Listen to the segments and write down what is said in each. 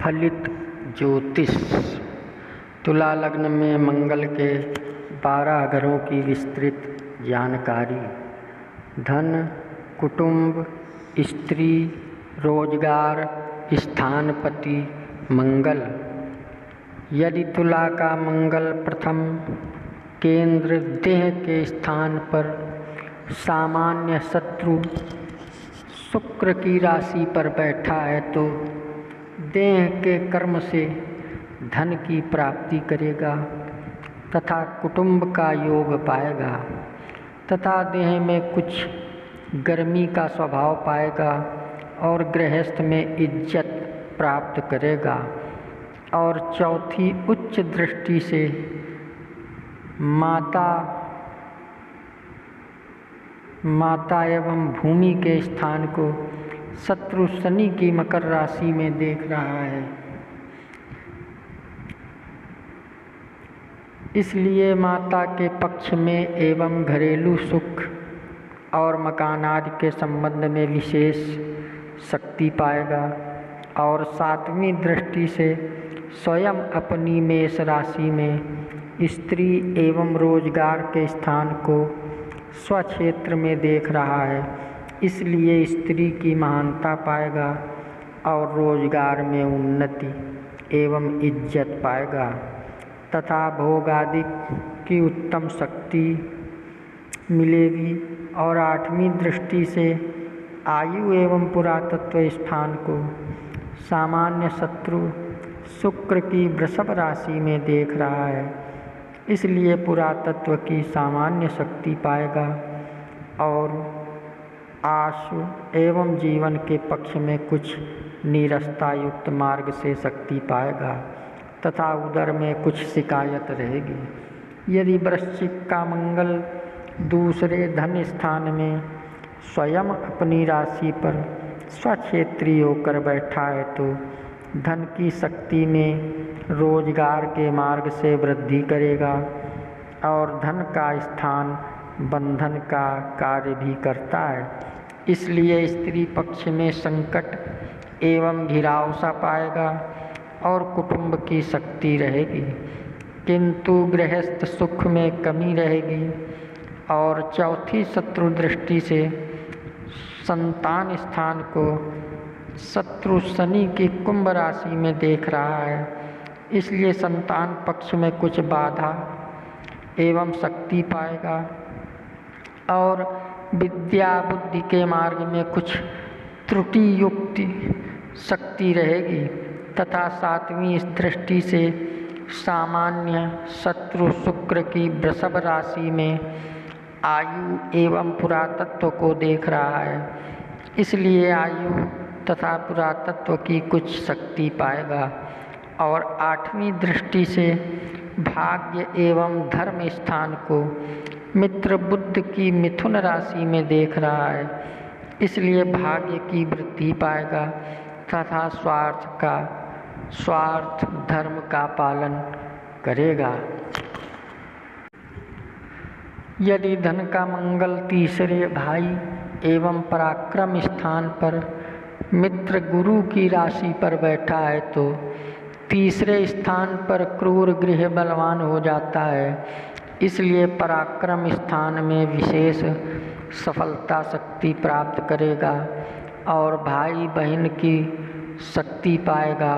फलित ज्योतिष। तुला लग्न में मंगल के 12 घरों की विस्तृत जानकारी। धन, कुटुंब, स्त्री, रोजगार, स्थानपति मंगल। यदि तुला का मंगल प्रथम केंद्र देह के स्थान पर सामान्य शत्रु शुक्र की राशि पर बैठा है तो देह के कर्म से धन की प्राप्ति करेगा तथा कुटुंब का योग पाएगा तथा देह में कुछ गर्मी का स्वभाव पाएगा और गृहस्थ में इज्जत प्राप्त करेगा। और चौथी उच्च दृष्टि से माता एवं भूमि के स्थान को शत्रु शनि की मकर राशि में देख रहा है। इसलिए माता के पक्ष में एवं घरेलू सुख और मकान आदि के संबंध में विशेष शक्ति पाएगा। और 7वीं दृष्टि से स्वयं अपनी मेष राशि में स्त्री एवं रोजगार के स्थान को स्वक्षेत्र में देख रहा है। इसलिए स्त्री की महानता पाएगा और रोजगार में उन्नति एवं इज्जत पाएगा तथा भोग आदि की उत्तम शक्ति मिलेगी। और 8वीं दृष्टि से आयु एवं पुरातत्व स्थान को सामान्य शत्रु शुक्र की वृषभ राशि में देख रहा है। इसलिए पुरातत्व की सामान्य शक्ति पाएगा और आशु एवं जीवन के पक्ष में कुछ नीरसता युक्त मार्ग से शक्ति पाएगा तथा उदर में कुछ शिकायत रहेगी। यदि वृश्चिक का मंगल दूसरे धन स्थान में स्वयं अपनी राशि पर स्वक्षेत्री होकर बैठा है तो धन की शक्ति में रोजगार के मार्ग से वृद्धि करेगा और धन का स्थान बंधन का कार्य भी करता है। इसलिए स्त्री पक्ष में संकट एवं घिराव सा पाएगा और कुटुंब की शक्ति रहेगी, किंतु गृहस्थ सुख में कमी रहेगी। और चौथी शत्रु दृष्टि से संतान स्थान को शत्रु शनि की कुंभ राशि में देख रहा है। इसलिए संतान पक्ष में कुछ बाधा एवं शक्ति पाएगा और विद्या बुद्धि के मार्ग में कुछ त्रुटि युक्ति शक्ति रहेगी तथा 7वीं दृष्टि से सामान्य शत्रु शुक्र की वृषभ राशि में आयु एवं पुरातत्व को देख रहा है। इसलिए आयु तथा पुरातत्व की कुछ शक्ति पाएगा। और 8वीं दृष्टि से भाग्य एवं धर्म स्थान को मित्र बुध की मिथुन राशि में देख रहा है। इसलिए भाग्य की वृद्धि पाएगा तथा स्वार्थ धर्म का पालन करेगा। यदि धन का मंगल तीसरे भाई एवं पराक्रम स्थान पर मित्र गुरु की राशि पर बैठा है तो तीसरे स्थान पर क्रूर गृह बलवान हो जाता है। इसलिए पराक्रम स्थान में विशेष सफलता शक्ति प्राप्त करेगा और भाई बहन की शक्ति पाएगा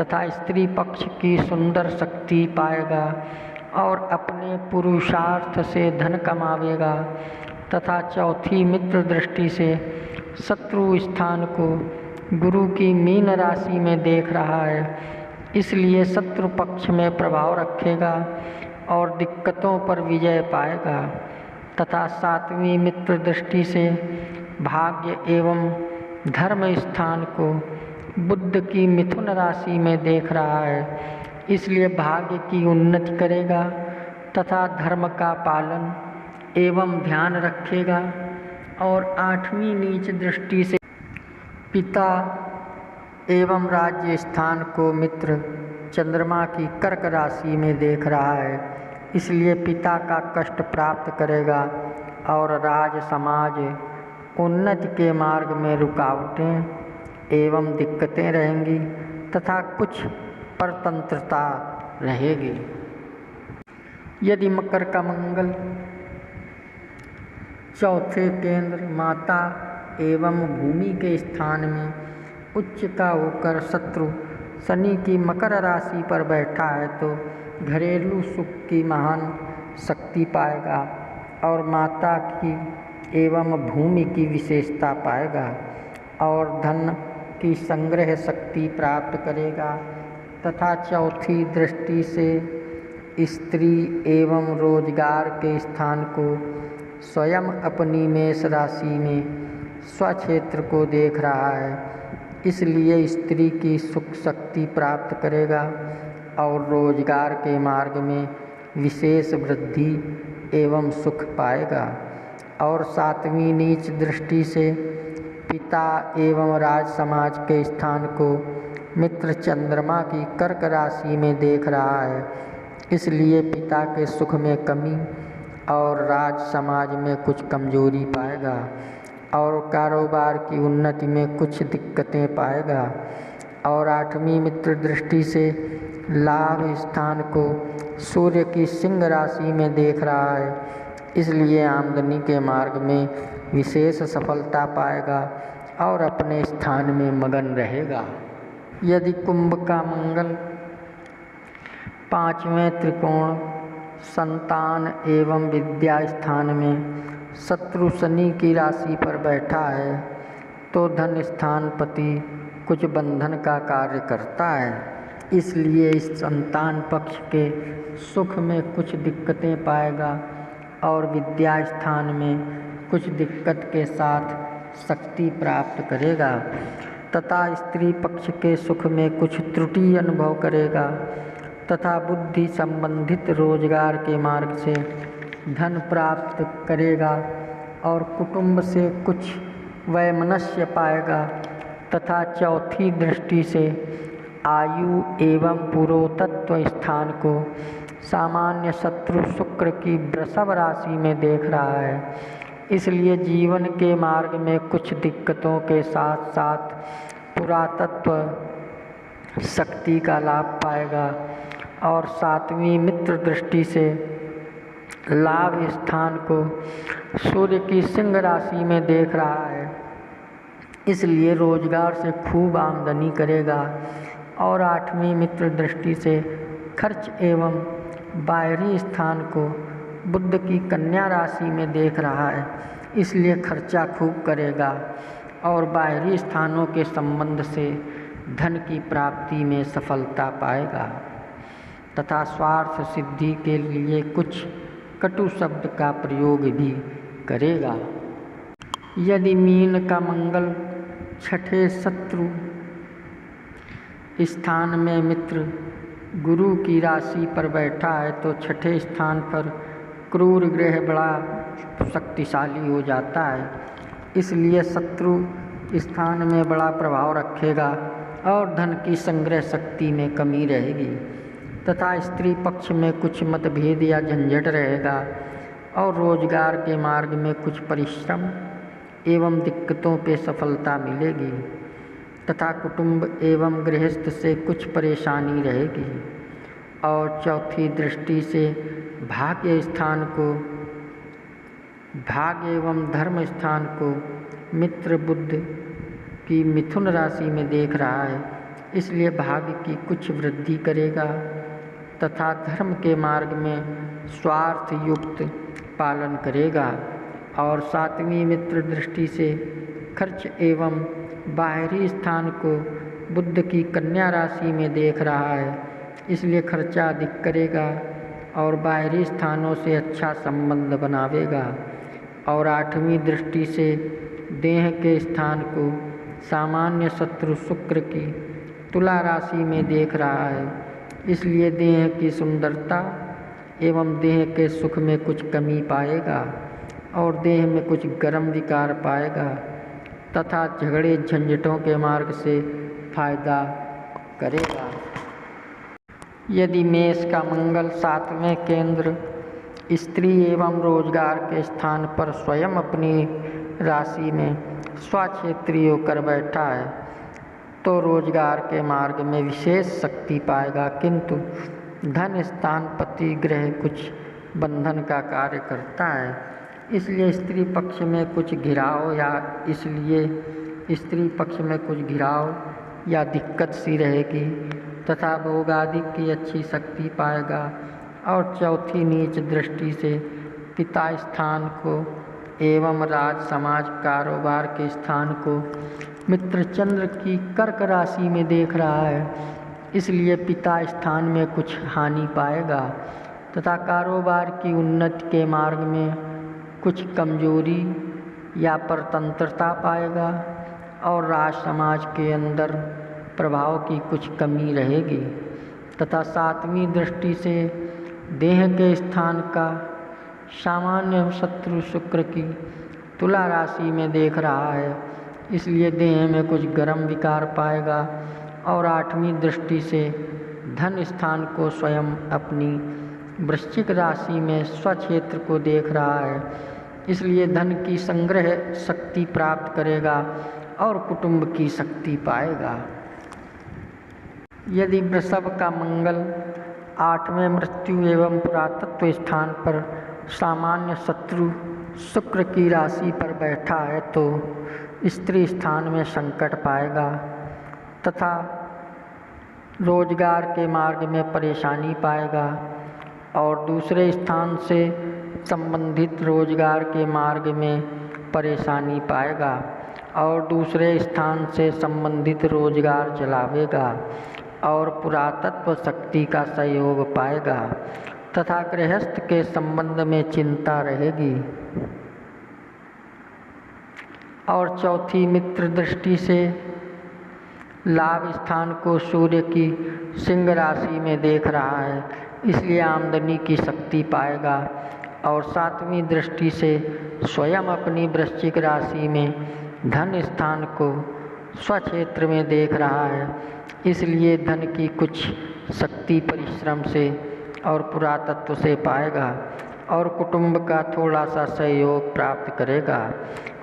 तथा स्त्री पक्ष की सुंदर शक्ति पाएगा और अपने पुरुषार्थ से धन कमावेगा तथा चौथी मित्र दृष्टि से शत्रु स्थान को गुरु की मीन राशि में देख रहा है। इसलिए शत्रु पक्ष में प्रभाव रखेगा और दिक्कतों पर विजय पाएगा तथा 7वीं मित्र दृष्टि से भाग्य एवं धर्म स्थान को बुध की मिथुन राशि में देख रहा है। इसलिए भाग्य की उन्नति करेगा तथा धर्म का पालन एवं ध्यान रखेगा। और 8वीं नीच दृष्टि से पिता एवं राज्य स्थान को मित्र चंद्रमा की कर्क राशि में देख रहा है। इसलिए पिता का कष्ट प्राप्त करेगा और राज समाज उन्नति के मार्ग में रुकावटें एवं दिक्कतें रहेंगी तथा कुछ परतंत्रता रहेगी। यदि मकर का मंगल चौथे केंद्र माता एवं भूमि के स्थान में उच्च का होकर शत्रु शनि की मकर राशि पर बैठा है तो घरेलू सुख की महान शक्ति पाएगा और माता की एवं भूमि की विशेषता पाएगा और धन की संग्रह शक्ति प्राप्त करेगा तथा चौथी दृष्टि से स्त्री एवं रोजगार के स्थान को स्वयं अपनी मेष राशि में स्वक्षेत्र को देख रहा है, इसलिए स्त्री की सुख शक्ति प्राप्त करेगा और रोजगार के मार्ग में विशेष वृद्धि एवं सुख पाएगा। और सातवीं नीच दृष्टि से पिता एवं राज समाज के स्थान को मित्र चंद्रमा की कर्क राशि में देख रहा है, इसलिए पिता के सुख में कमी और राज समाज में कुछ कमजोरी पाएगा और कारोबार की उन्नति में कुछ दिक्कतें पाएगा। और आठवीं मित्र दृष्टि से लाभ स्थान को सूर्य की सिंह राशि में देख रहा है, इसलिए आमदनी के मार्ग में विशेष सफलता पाएगा और अपने स्थान में मगन रहेगा। यदि कुंभ का मंगल पांचवें त्रिकोण संतान एवं विद्या स्थान में शत्रु शनि की राशि पर बैठा है तो धन स्थान पति कुछ बंधन का कार्य करता है, इसलिए इस संतान पक्ष के सुख में कुछ दिक्कतें पाएगा और विद्या स्थान में कुछ दिक्कत के साथ शक्ति प्राप्त करेगा तथा स्त्री पक्ष के सुख में कुछ त्रुटि अनुभव करेगा तथा बुद्धि संबंधित रोजगार के मार्ग से धन प्राप्त करेगा और कुटुंब से कुछ वैमनस्य पाएगा तथा चौथी दृष्टि से आयु एवं पुरोतत्व स्थान को सामान्य शत्रु शुक्र की वृषभ राशि में देख रहा है, इसलिए जीवन के मार्ग में कुछ दिक्कतों के साथ साथ पुरातत्व शक्ति का लाभ पाएगा। और सातवीं मित्र दृष्टि से लाभ स्थान को सूर्य की सिंह राशि में देख रहा है, इसलिए रोजगार से खूब आमदनी करेगा। और आठवीं मित्र दृष्टि से खर्च एवं बाहरी स्थान को बुध की कन्या राशि में देख रहा है, इसलिए खर्चा खूब करेगा और बाहरी स्थानों के संबंध से धन की प्राप्ति में सफलता पाएगा तथा स्वार्थ सिद्धि के लिए कुछ कटु शब्द का प्रयोग भी करेगा। यदि मीन का मंगल छठे शत्रु स्थान में मित्र गुरु की राशि पर बैठा है तो छठे स्थान पर क्रूर ग्रह बड़ा शक्तिशाली हो जाता है, इसलिए शत्रु स्थान में बड़ा प्रभाव रखेगा और धन की संग्रह शक्ति में कमी रहेगी तथा स्त्री पक्ष में कुछ मतभेद या झंझट रहेगा और रोजगार के मार्ग में कुछ परिश्रम एवं दिक्कतों पे सफलता मिलेगी तथा कुटुंब एवं गृहस्थ से कुछ परेशानी रहेगी। और चौथी दृष्टि से भाग्य स्थान को भाग्य एवं धर्म स्थान को मित्र बुध की मिथुन राशि में देख रहा है, इसलिए भाग्य की कुछ वृद्धि करेगा तथा धर्म के मार्ग में स्वार्थ युक्त पालन करेगा। और सातवीं मित्र दृष्टि से खर्च एवं बाहरी स्थान को बुध की कन्या राशि में देख रहा है, इसलिए खर्चा अधिक करेगा और बाहरी स्थानों से अच्छा संबंध बनावेगा। और आठवीं दृष्टि से देह के स्थान को सामान्य शत्रु शुक्र की तुला राशि में देख रहा है, इसलिए देह की सुंदरता एवं देह के सुख में कुछ कमी पाएगा और देह में कुछ गर्म विकार पाएगा तथा झगड़े झंझटों के मार्ग से फायदा करेगा। यदि मेष का मंगल सातवें केंद्र स्त्री एवं रोजगार के स्थान पर स्वयं अपनी राशि में स्वक्षेत्री होकर बैठा है तो रोजगार के मार्ग में विशेष शक्ति पाएगा, किंतु धन स्थान पति ग्रह कुछ बंधन का कार्य करता है, इसलिए स्त्री पक्ष में कुछ घिराव या दिक्कत सी रहेगी तथा भोग आदि की अच्छी शक्ति पाएगा। और चौथी नीच दृष्टि से पिता स्थान को एवं राज समाज कारोबार के स्थान को मित्र चंद्र की कर्क राशि में देख रहा है, इसलिए पिता स्थान में कुछ हानि पाएगा तथा कारोबार की उन्नति के मार्ग में कुछ कमजोरी या परतंत्रता पाएगा और राज समाज के अंदर प्रभाव की कुछ कमी रहेगी। तथा सातवीं दृष्टि से देह के स्थान का सामान्य शत्रु शुक्र की तुला राशि में देख रहा है, इसलिए देह में कुछ गर्म विकार पाएगा। और आठवीं दृष्टि से धन स्थान को स्वयं अपनी वृश्चिक राशि में स्वक्षेत्र को देख रहा है, इसलिए धन की संग्रह शक्ति प्राप्त करेगा और कुटुंब की शक्ति पाएगा। यदि वृषभ का मंगल 8वें मृत्यु एवं पुरातत्व स्थान पर सामान्य शत्रु शुक्र की राशि पर बैठा है तो स्त्री स्थान में संकट पाएगा तथा रोजगार के मार्ग में परेशानी पाएगा और दूसरे स्थान से संबंधित रोजगार के मार्ग में परेशानी पाएगा और दूसरे स्थान से संबंधित रोजगार चलावेगा और पुरातत्व शक्ति का सहयोग पाएगा तथा गृहस्थ के संबंध में चिंता रहेगी। और चौथी मित्र दृष्टि से लाभ स्थान को सूर्य की सिंह राशि में देख रहा है, इसलिए आमदनी की शक्ति पाएगा। और सातवीं दृष्टि से स्वयं अपनी वृश्चिक राशि में धन स्थान को स्वक्षेत्र में देख रहा है, इसलिए धन की कुछ शक्ति परिश्रम से और पुरातत्व से पाएगा और कुटुंब का थोड़ा सा सहयोग प्राप्त करेगा।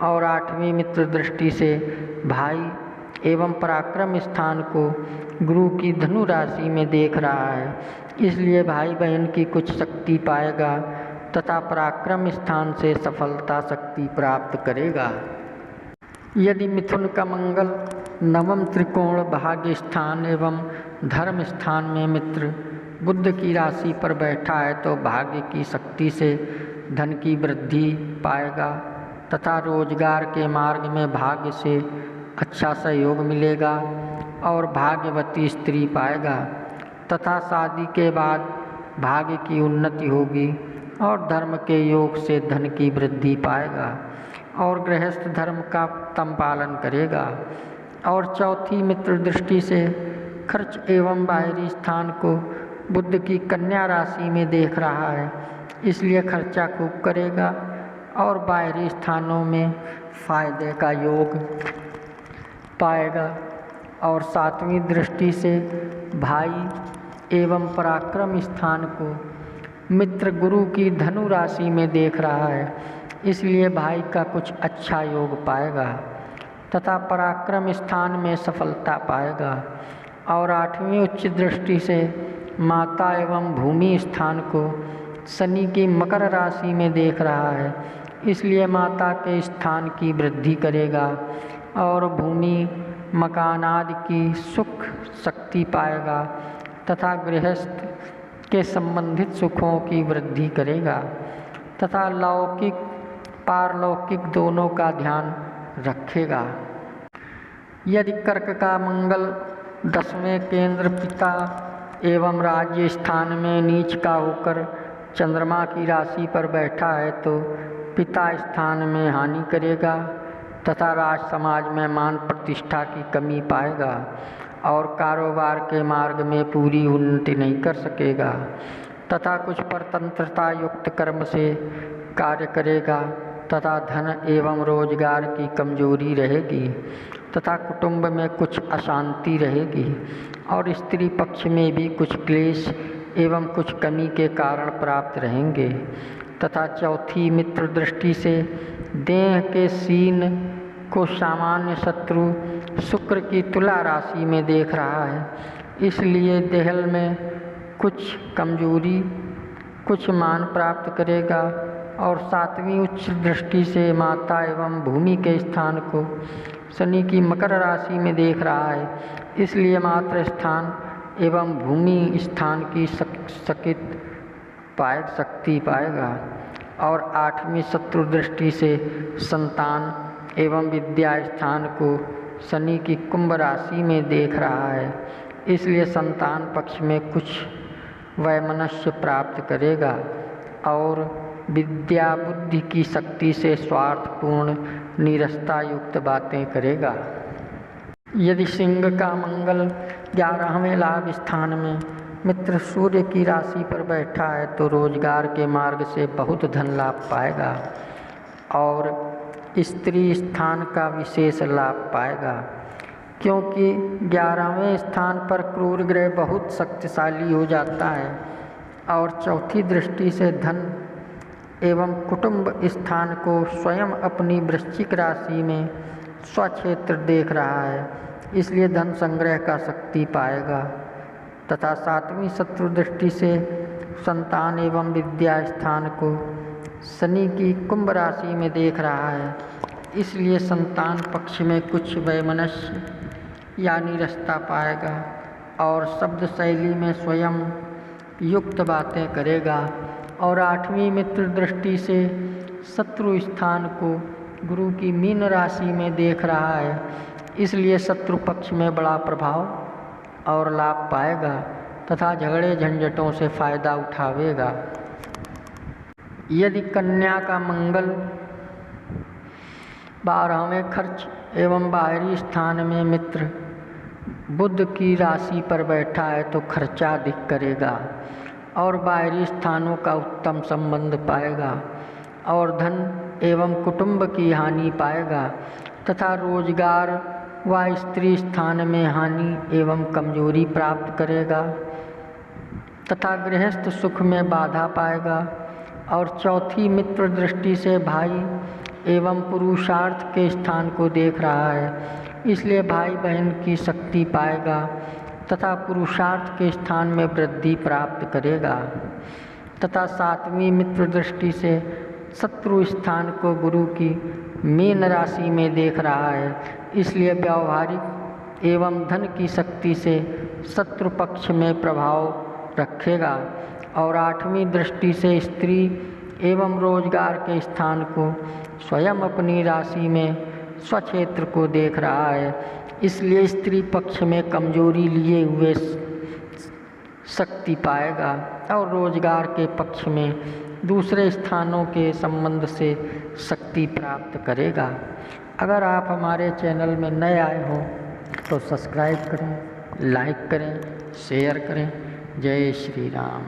और आठवीं मित्र दृष्टि से भाई एवं पराक्रम स्थान को गुरु की धनु राशि में देख रहा है, इसलिए भाई बहन की कुछ शक्ति पाएगा तथा पराक्रम स्थान से सफलता शक्ति प्राप्त करेगा। यदि मिथुन का मंगल नवम त्रिकोण भाग्य स्थान एवं धर्म स्थान में मित्र बुध की राशि पर बैठा है तो भाग्य की शक्ति से धन की वृद्धि पाएगा तथा रोजगार के मार्ग में भाग्य से अच्छा सहयोग मिलेगा और भाग्यवती स्त्री पाएगा तथा शादी के बाद भाग्य की उन्नति होगी और धर्म के योग से धन की वृद्धि पाएगा और गृहस्थ धर्म का उत्तम पालन करेगा। और चौथी मित्र दृष्टि से खर्च एवं बाहरी स्थान को बुध की कन्या राशि में देख रहा है, इसलिए खर्चा खूब करेगा और बाहरी स्थानों में फायदे का योग पाएगा। और सातवीं दृष्टि से भाई एवं पराक्रम स्थान को मित्र गुरु की धनु राशि में देख रहा है, इसलिए भाई का कुछ अच्छा योग पाएगा तथा पराक्रम स्थान में सफलता पाएगा। और आठवीं उच्च दृष्टि से माता एवं भूमि स्थान को शनि की मकर राशि में देख रहा है, इसलिए माता के स्थान की वृद्धि करेगा और भूमि मकान आदि की सुख शक्ति पाएगा तथा गृहस्थ के संबंधित सुखों की वृद्धि करेगा तथा लौकिक पारलौकिक दोनों का ध्यान रखेगा। यदि कर्क का मंगल 10वें केंद्र पिता एवं राज्य स्थान में नीच का होकर चंद्रमा की राशि पर बैठा है तो पिता स्थान में हानि करेगा तथा राज समाज में मान प्रतिष्ठा की कमी पाएगा और कारोबार के मार्ग में पूरी उन्नति नहीं कर सकेगा तथा कुछ परतंत्रता युक्त कर्म से कार्य करेगा तथा धन एवं रोजगार की कमजोरी रहेगी तथा कुटुंब में कुछ अशांति रहेगी और स्त्री पक्ष में भी कुछ क्लेश एवं कुछ कमी के कारण प्राप्त रहेंगे तथा चौथी मित्र दृष्टि से देह के सीन को सामान्य शत्रु शुक्र की तुला राशि में देख रहा है, इसलिए देहल में कुछ कमजोरी, कुछ मान प्राप्त करेगा। और 7वीं उच्च दृष्टि से माता एवं भूमि के स्थान को शनि की मकर राशि में देख रहा है, इसलिए मातृ स्थान एवं भूमि स्थान की शक्ति पाएगा। और 8वीं शत्रु दृष्टि से संतान एवं विद्या स्थान को शनि की कुंभ राशि में देख रहा है, इसलिए संतान पक्ष में कुछ वैमनस्य प्राप्त करेगा और विद्या बुद्धि की शक्ति से स्वार्थपूर्ण नीरसता युक्त बातें करेगा। यदि सिंह का मंगल 11वें लाभ स्थान में मित्र सूर्य की राशि पर बैठा है तो रोजगार के मार्ग से बहुत धन लाभ पाएगा और स्त्री स्थान का विशेष लाभ पाएगा, क्योंकि 11वें स्थान पर क्रूर ग्रह बहुत शक्तिशाली हो जाता है। और चौथी दृष्टि से धन एवं कुटुंब स्थान को स्वयं अपनी वृश्चिक राशि में स्वक्षेत्र देख रहा है, इसलिए धन संग्रह का शक्ति पाएगा। तथा 7वीं शत्रु दृष्टि से संतान एवं विद्या स्थान को शनि की कुंभ राशि में देख रहा है, इसलिए संतान पक्ष में कुछ वैमनस्य या नीरसता पाएगा और शब्द शैली में स्वयं युक्त बातें करेगा। और 8वीं मित्र दृष्टि से शत्रु स्थान को गुरु की मीन राशि में देख रहा है, इसलिए शत्रु पक्ष में बड़ा प्रभाव और लाभ पाएगा तथा झगड़े झंझटों से फायदा उठावेगा। यदि कन्या का मंगल 12वें खर्च एवं बाहरी स्थान में मित्र बुध की राशि पर बैठा है तो खर्चा अधिक करेगा और बाहरी स्थानों का उत्तम संबंध पाएगा और धन एवं कुटुंब की हानि पाएगा तथा रोजगार व स्त्री स्थान में हानि एवं कमजोरी प्राप्त करेगा तथा गृहस्थ सुख में बाधा पाएगा। और चौथी मित्र दृष्टि से भाई एवं पुरुषार्थ के स्थान को देख रहा है, इसलिए भाई बहन की शक्ति पाएगा तथा पुरुषार्थ के स्थान में वृद्धि प्राप्त करेगा। तथा 7वीं मित्र दृष्टि से शत्रु स्थान को गुरु की मीन राशि में देख रहा है, इसलिए व्यावहारिक एवं धन की शक्ति से शत्रु पक्ष में प्रभाव रखेगा। और 8वीं दृष्टि से स्त्री एवं रोजगार के स्थान को स्वयं अपनी राशि में स्वक्षेत्र को देख रहा है, इसलिए स्त्री पक्ष में कमजोरी लिए हुए शक्ति पाएगा और रोजगार के पक्ष में दूसरे स्थानों के संबंध से शक्ति प्राप्त करेगा। अगर आप हमारे चैनल में नए आए हों तो सब्सक्राइब करें, लाइक करें, शेयर करें। जय श्री राम।